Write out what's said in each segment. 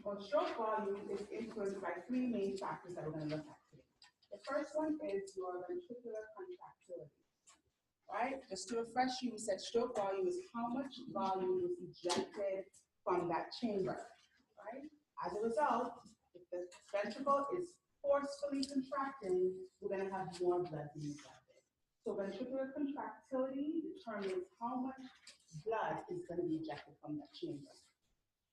Well, stroke volume is influenced by three main factors that we're going to look at today. The first one is your ventricular contractility, right? Just to refresh you, we said stroke volume is how much volume is ejected from that chamber, right? As a result, if the ventricle is forcefully contracting, we're going to have more blood being ejected. So ventricular contractility determines how much blood is going to be ejected from that chamber.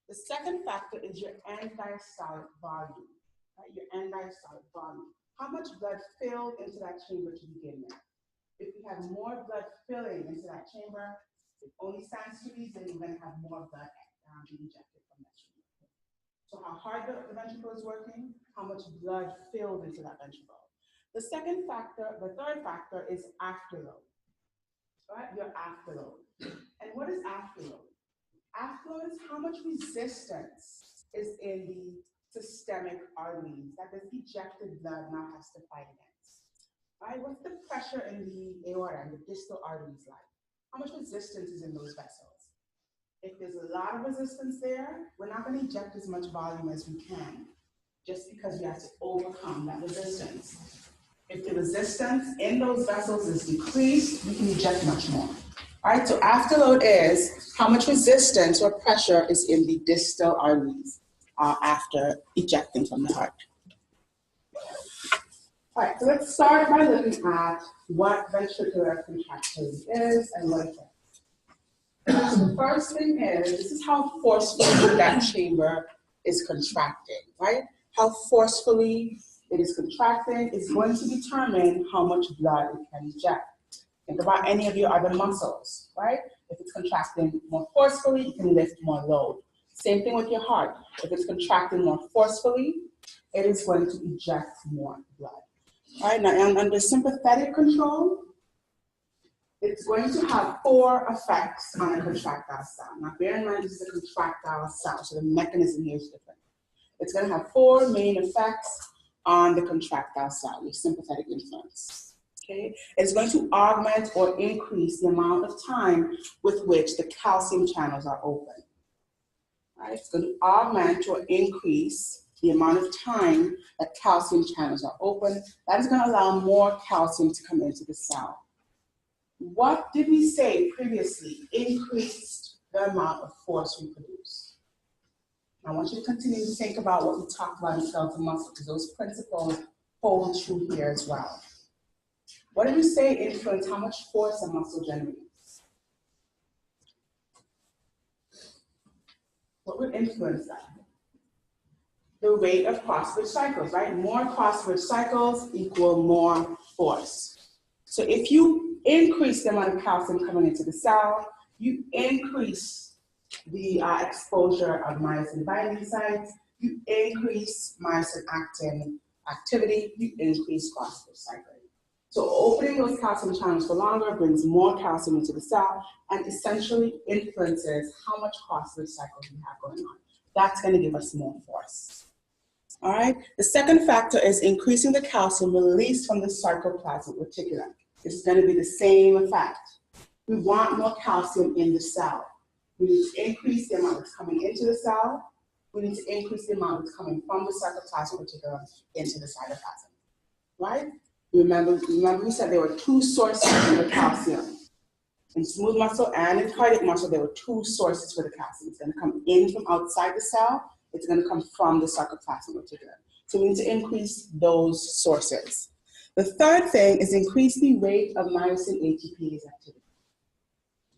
The second factor is your end-diastolic volume, right? Your end-diastolic volume. How much blood filled into that chamber to begin with? If we have more blood filling into that chamber, it only stands to reason we're going to have more blood being ejected from that chamber. So how hard the ventricle is working, how much blood filled into that ventricle. The third factor is afterload, right? Your afterload. And what is afterload? Afterload is how much resistance is in the systemic arteries that this ejected blood now has to fight against. Right? What's the pressure in the aorta and the distal arteries like? How much resistance is in those vessels? If there's a lot of resistance there, we're not going to eject as much volume as we can, just because we have to overcome that resistance. If the resistance in those vessels is decreased, we can eject much more. All right, so afterload is how much resistance or pressure is in the distal arteries after ejecting from the heart. All right, so let's start by looking at what ventricular contractility is and what it is. So the first thing is, this is how forcefully that chamber is contracting, right? How forcefully it is contracting is going to determine how much blood it can eject. Think about any of your other muscles, right? If it's contracting more forcefully, you can lift more load. Same thing with your heart. If it's contracting more forcefully, it is going to eject more blood. All right, now under sympathetic control, it's going to have 4 effects on a contractile cell. Now bear in mind this is a contractile cell, so the mechanism here is different. It's going to have 4 main effects on the contractile cell, your sympathetic influence. Okay. It's going to augment or increase the amount of time with which the calcium channels are open. Right? It's going to augment or increase the amount of time that calcium channels are open. That is going to allow more calcium to come into the cell. What did we say previously increased the amount of force we produce? I want you to continue to think about what we talked about in skeletal muscle, because those principles hold true here as well. What did we say influence how much force a muscle generates? What would influence that? The rate of cross-bridge cycles, right? More cross-bridge cycles equal more force. So if you increase the amount of calcium coming into the cell, you increase the exposure of myosin binding sites, you increase myosin actin activity, you increase cross-bridge cycling. So opening those calcium channels for longer brings more calcium into the cell and essentially influences how much cross-bridge cycles we have going on. That's going to give us more force. All right. The second factor is increasing the calcium released from the sarcoplasmic reticulum. This is going to be the same effect. We want more calcium in the cell. We need to increase the amount that's coming into the cell. We need to increase the amount that's coming from the sarcoplasmic reticulum into the cytoplasm. Right? Remember we said there were 2 sources for the calcium. In smooth muscle and in cardiac muscle, there were 2 sources for the calcium. It's going to come in from outside the cell. It's going to come from the sarcoplasmic reticulum. So we need to increase those sources. The third thing is increase the rate of myosin ATPase activity.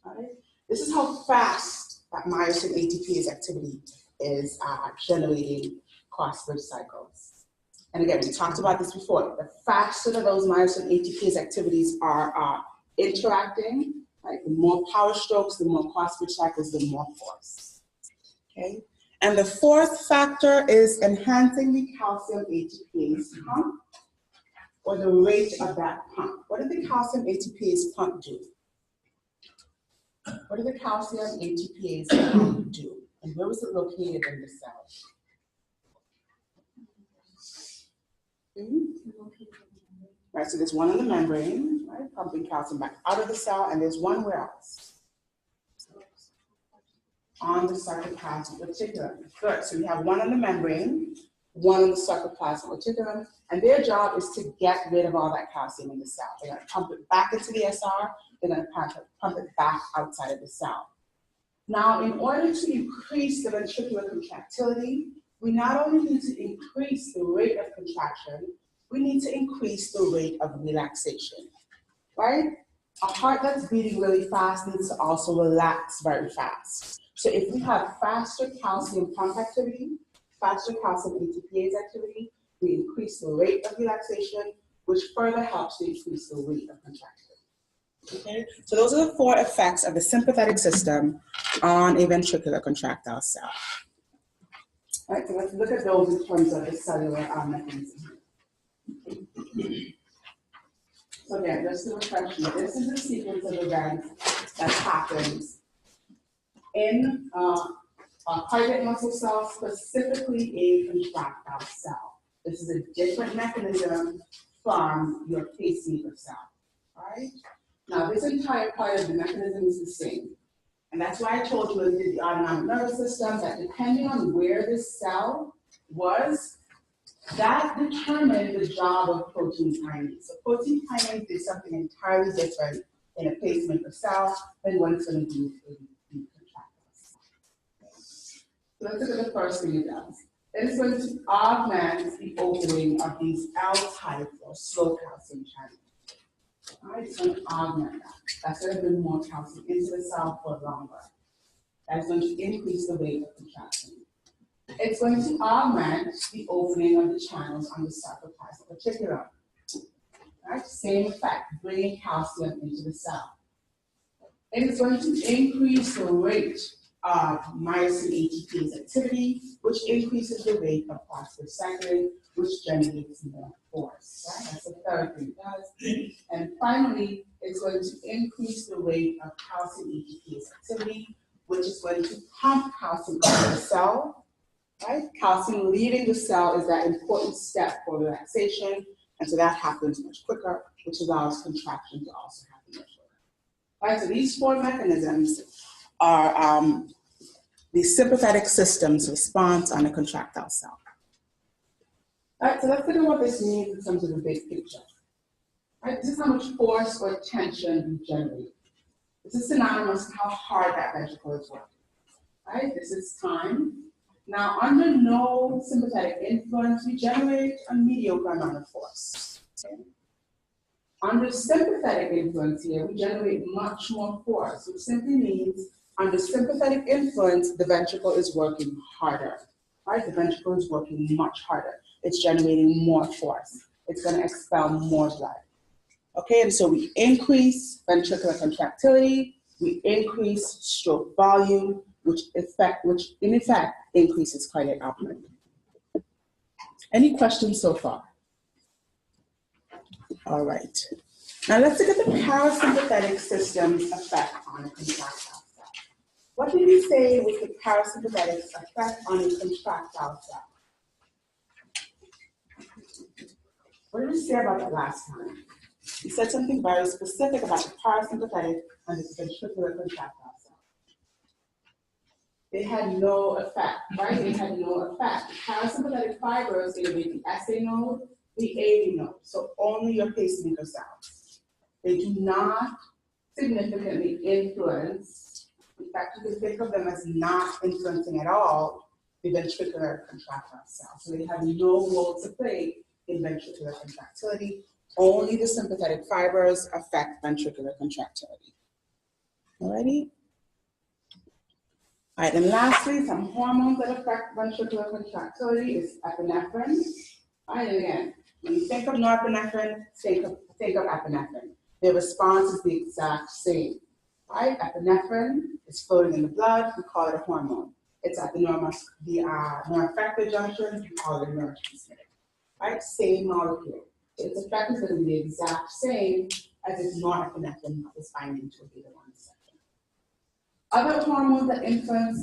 All right? This is how fast that myosin ATPase activity is generating cross-bridge cycles. And again, we talked about this before. The faster that those myosin ATPase activities are interacting, right, the more power strokes, the more cross-bridge cycles, the more force. Okay? And the fourth factor is enhancing the calcium ATPase pump, or the rate of that pump. What did the calcium ATPase pump do? What did the calcium ATPase pump do? And where was it located in the cell? Right, so there's one in the membrane, right, pumping calcium back out of the cell, and there's one where else? on the sarcoplasmic reticulum. Good, so we have one on the membrane, one on the sarcoplasmic reticulum, and their job is to get rid of all that calcium in the cell. They're going to pump it back into the SR, they're going to pump it back outside of the cell. Now, in order to increase the ventricular contractility, we not only need to increase the rate of contraction, we need to increase the rate of relaxation, right? A heart that's beating really fast needs to also relax very fast. So if we have faster calcium pump activity, faster calcium ATPase activity, we increase the rate of relaxation, which further helps to increase the rate of contraction. Okay, so those are the 4 effects of the sympathetic system on a ventricular contractile cell. All right, so let's look at those in terms of the cellular mechanism. So again, just to refresh you, this is a sequence of events that happens in a cardiac muscle cell, specifically a contractile cell. This is a different mechanism from your pacemaker cell, all right? Now, this entire part of the mechanism is the same. And that's why I told you when we did the autonomic nervous system that depending on where this cell was, that determined the job of protein kinase. So protein kinase is something entirely different in a pacemaker cell than what it's going to do in the contractile cell. So let's look at the first thing it does. It is going to augment the opening of these L-type or slow calcium channels. All right, it's going to augment that. That's going to bring more calcium into the cell for longer. That's going to increase the rate of contraction. It's going to augment the opening of the channels on the sarcoplasmic reticulum. Right? Same effect, bringing calcium into the cell. It is going to increase the rate of myosin ATPase activity, which increases the rate of phosphorus cycling, which generates more force. Right? That's the third thing it does. And finally, it's going to increase the rate of calcium ATPase activity, which is going to pump calcium out of the cell. Right? Calcium leaving the cell is that important step for relaxation, and so that happens much quicker, which allows contraction to also happen much quicker. All right, so these 4 mechanisms are the sympathetic system's response on a contractile cell. All right, so let's look at what this means in terms of the big picture. All right, this is how much force or tension we generate. This is synonymous with how hard that ventricle is working. All right, this is time. Now, under no sympathetic influence, we generate a mediocre amount of force. Okay? Under sympathetic influence here, we generate much more force, which simply means under sympathetic influence, the ventricle is working harder. Right? The ventricle is working much harder. It's generating more force. It's going to expel more blood. Okay, and so we increase ventricular contractility, we increase stroke volume, which in effect increases cardiac output. Any questions so far? All right. Now let's look at the parasympathetic system's effect on a contractile cell. What did we say was the parasympathetic effect on a contractile cell? What did we say about that last time? We said something very specific about the parasympathetic and the ventricular contractile cell. They had no effect, right? They had no effect. The parasympathetic fibers innervate the SA node, the AV node, so only your pacemaker cells. They do not significantly influence, in fact, you can think of them as not influencing at all the ventricular contractile cell. So they have no role to play in ventricular contractility. Only the sympathetic fibers affect ventricular contractility. Alrighty? All right, and lastly, some hormones that affect ventricular contractility is epinephrine. All right, and again, when you think of norepinephrine, think of epinephrine. Their response is the exact same. All right, epinephrine is floating in the blood, we call it a hormone. It's at the neuroeffector junction, we call it a neurotransmitter. All right, same molecule. Its effect is going to be the exact same as its norepinephrine is binding to a beta-1 receptor. Other hormones that influence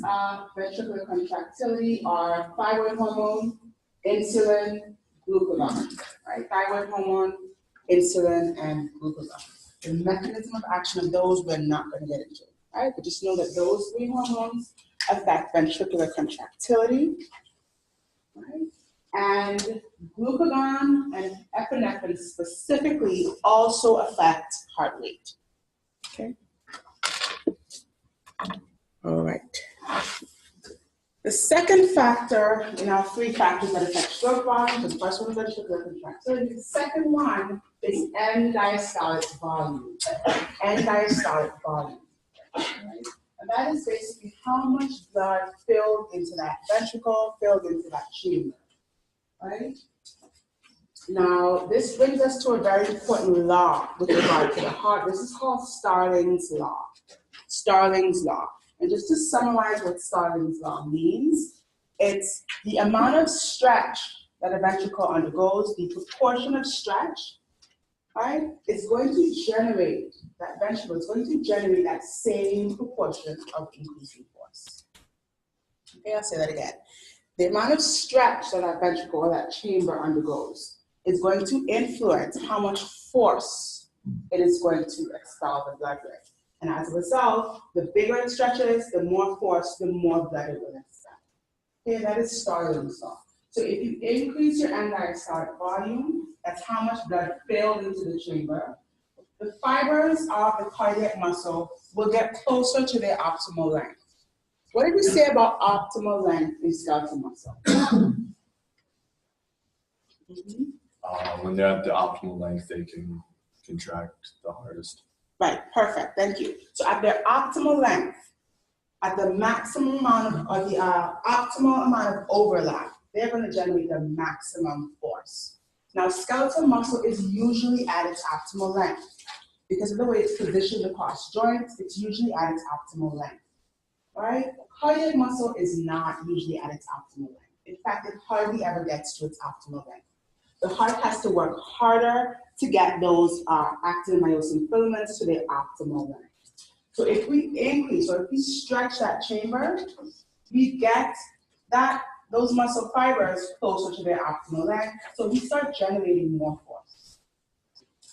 ventricular contractility are thyroid hormone, insulin, glucagon. Right? Thyroid hormone, insulin, and glucagon. The mechanism of action of those we're not going to get into. right? But just know that those three hormones affect ventricular contractility, right? And glucagon and epinephrine specifically also affect heart rate, okay? All right. The second factor in our three factors that affect stroke volume, the first one is ventricular contractility. The second one is end diastolic volume. End diastolic volume. Right? And that is basically how much blood filled into that ventricle, filled into that chamber. Right? Now, this brings us to a very important law with regard to the heart. This is called Starling's law. Starling's law. And just to summarize what Starling's law means, it's the amount of stretch that a ventricle undergoes, the proportion of stretch, right, is going to generate, that ventricle is going to generate that same proportion of increasing force. Okay, I'll say that again. The amount of stretch that that ventricle or that chamber undergoes is going to influence how much force it is going to expel the blood with. And as a result, the bigger it stretches, the more force, the more blood it will expel. Okay, that is Starling's law. So if you increase your end diastolic volume, that's how much blood filled into the chamber. The fibers of the cardiac muscle will get closer to their optimal length. What did we say about optimal length in skeletal muscle? When they're at the optimal length, they can contract the hardest. Right, perfect, thank you. So at their optimal length, at the maximum amount of, or the optimal amount of overlap, they're going to generate the maximum force. Now, skeletal muscle is usually at its optimal length. Because of the way it's positioned across joints, it's usually at its optimal length. Right? Cardiac muscle is not usually at its optimal length. In fact, it hardly ever gets to its optimal length. The heart has to work harder to get those actin myosin filaments to their optimal length. So if we increase or if we stretch that chamber, we get those muscle fibers closer to their optimal length, so we start generating more force.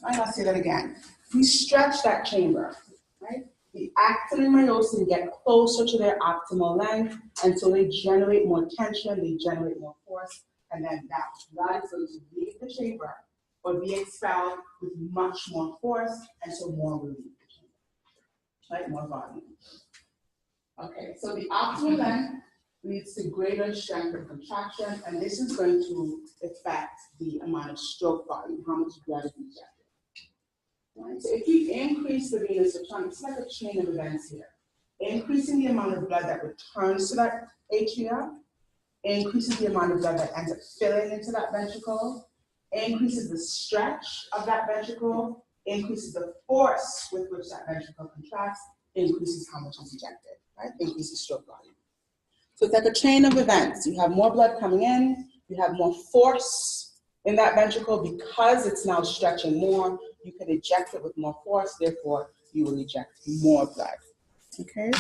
Right, I'll say that again. We stretch that chamber, right? The actin and myosin get closer to their optimal length, and so they generate more tension, they generate more force, and then that blood is going to leave the chamber or be expelled with much more force, and so more will leave the chamber, right? More volume. Okay, so the optimal length leads to greater strength and contraction, and this is going to affect the amount of stroke volume, how much blood is injected. Right? So if you increase the venous return, it's like a chain of events here. Increasing the amount of blood that returns to that atria, increases the amount of blood that ends up filling into that ventricle, increases the stretch of that ventricle, increases the force with which that ventricle contracts, increases how much is ejected, right? Increases stroke volume. So it's like a chain of events. You have more blood coming in, you have more force in that ventricle because it's now stretching more. You can eject it with more force, therefore you will eject more blood. Okay?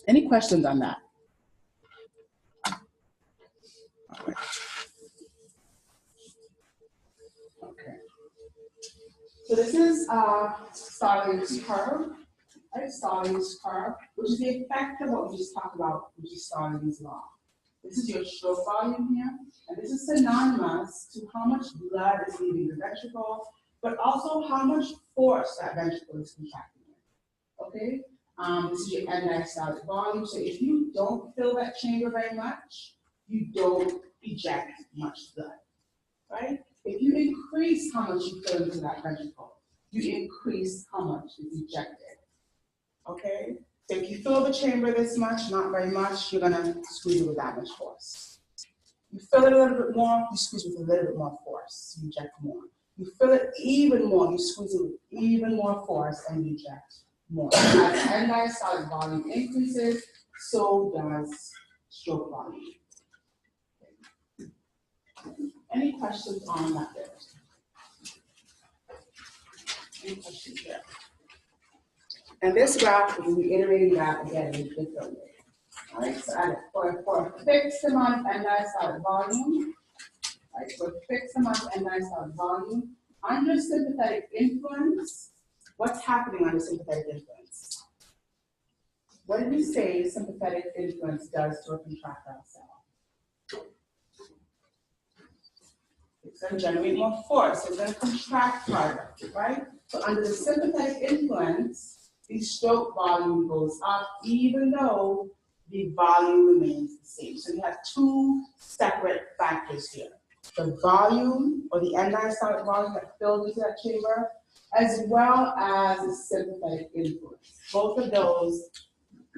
Any questions on that? All right. Okay. So this is Starling's curve, right? Starling's curve, which is the effect of what we just talked about, which is Starling's law. This is your stroke volume here, and this is synonymous to how much blood is leaving the ventricle, but also how much force that ventricle is contracting with. Okay? This is your end diastolic volume. So if you don't fill that chamber very much, you don't eject much blood, right? If you increase how much you fill into that ventricle, you increase how much is ejected, okay? So if you fill the chamber this much, not very much, you're gonna squeeze it with that much force. You fill it a little bit more, you squeeze with a little bit more force, you eject more. You fill it even more, you squeeze it with even more force, and you eject more. As the end diastolic volume increases, so does stroke volume. Any questions on that bit? Any questions there? And this graph is reiterating that again in a different way. All right, so for a fixed amount of end diastolic volume, right, for a fixed amount of end diastolic volume, under sympathetic influence, what's happening under sympathetic influence? What did we say sympathetic influence does to a contractile cell? It's going to generate more force. It's going to contract harder, right? So under the sympathetic influence, the stroke volume goes up even though the volume remains the same. So you have two separate factors here. The volume, or the end-diastolic volume that fills into that chamber, as well as the sympathetic influence. Both of those,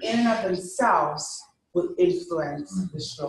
in and of themselves, will influence the stroke.